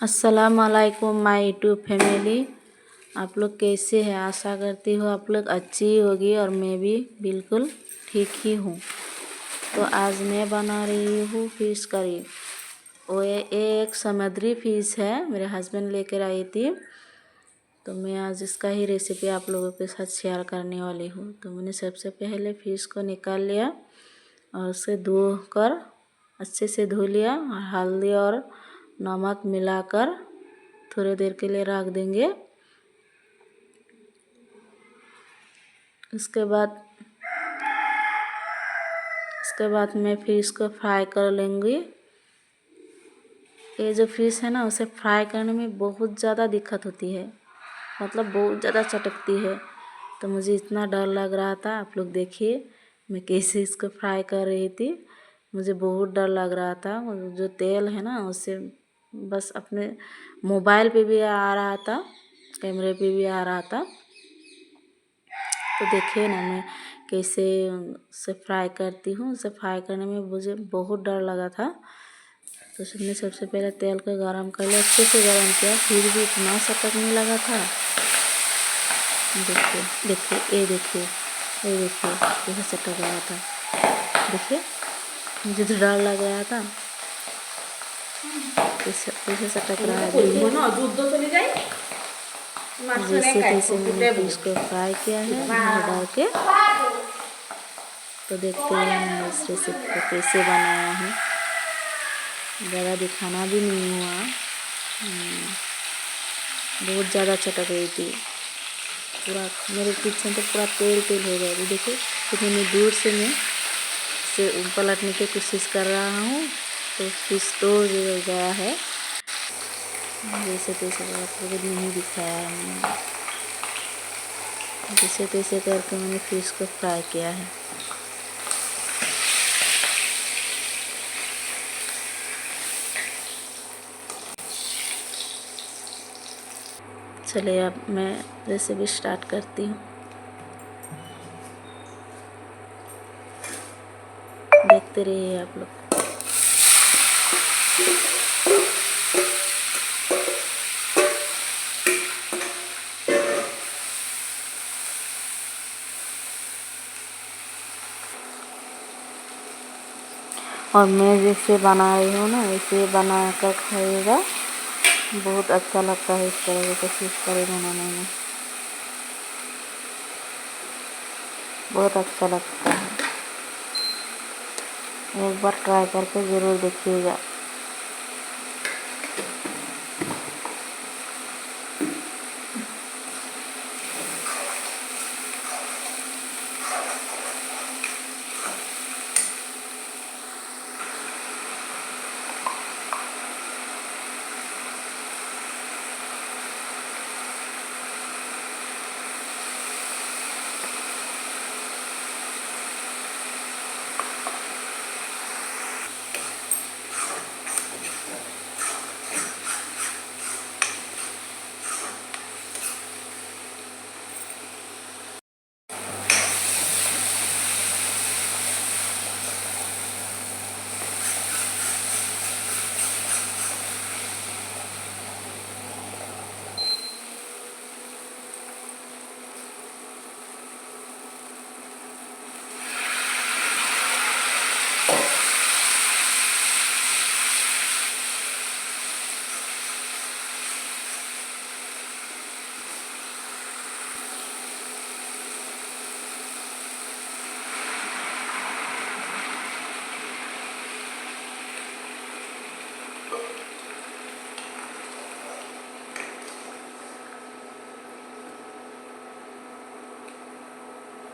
अस्सलाम वालेकुम my YouTube family. आप लोग कैसे हैं? आशा करती हूँ आप लोग अच्छी होगी और मैं भी बिल्कुल ठीक ही हूँ। तो आज मैं बना रही हूँ फिश करी। वो ये एक समुद्री फिश है, मेरे हस्बैंड लेकर आई थी, तो मैं आज इसका ही रेसिपी आप लोगों के साथ शेयर करने वाली हूँ। तो मैंने सबसे पहले फिश को निकाल लिया और उसे धोकर अच्छे से धो लिया और हल्दी और नमक मिलाकर थोड़ी देर के लिए रख देंगे। उसके बाद मैं फिश को फ्राई कर लेंगी। ये जो फिश है ना, उसे फ्राई करने में बहुत ज़्यादा दिक्कत होती है, मतलब बहुत ज़्यादा चटकती है। तो मुझे इतना डर लग रहा था, आप लोग देखिए मैं कैसे इसको फ्राई कर रही थी। मुझे बहुत डर लग रहा था, जो तेल है ना उससे बस अपने मोबाइल पे भी आ रहा था, कैमरे पे भी आ रहा था। तो देखिए ना मैं कैसे उसे फ्राई करती हूँ। उसे फ्राई करने में मुझे बहुत डर लगा था। तो मैंने सबसे पहले तेल को गरम कर लिया, अच्छे से गरम किया, फिर भी इतना सटकने लगा था। देखिए देखिए ये देखिए कैसे सटक रहा था। देखिए मुझे तो डर लग रहा था कैसे सटक रहा है। जैसे तैसे मैंने फिश को फ्राई किया है नमक डाल के। तो देखते हैं मैं इस रेसिपी को कैसे बनाया हूँ। ज़्यादा दिखाना भी नहीं हुआ, बहुत ज़्यादा चटक रही थी। पूरा मेरे किचन तो पूरा तेल तेल हो गया। देखिए कितनी दूर से मैं इसे पलटने की कोशिश कर रहा हूँ, तो फिश तो गया है। जैसे तैसे करके नहीं दिखाया है मैंने, जैसे तैसे करके मैंने फिश को फ्राई किया है। चलिए अब मैं रेसिपी स्टार्ट करती हूँ। देखते रहिए आप लोग। और मैं जैसे बना रही हूँ ना, ऐसे बना कर खाइएगा, बहुत अच्छा लगता है इस तरह से फिश करी बनाने में, बहुत अच्छा लगता है। एक बार ट्राई करके ज़रूर देखिएगा।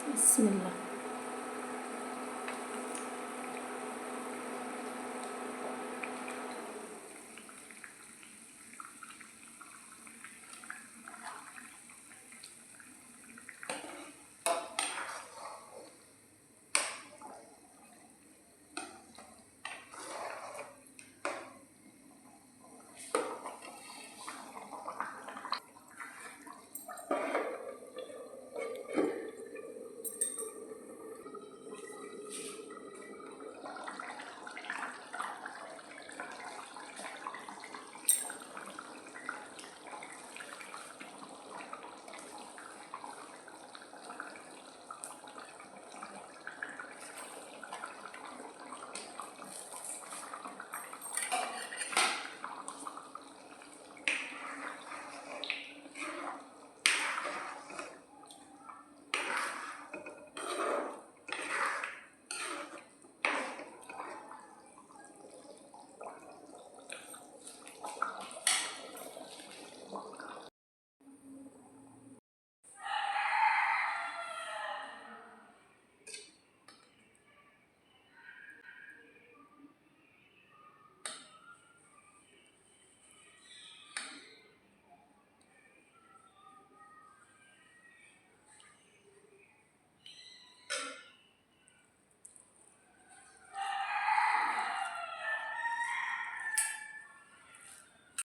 बिस्मिल्लाह।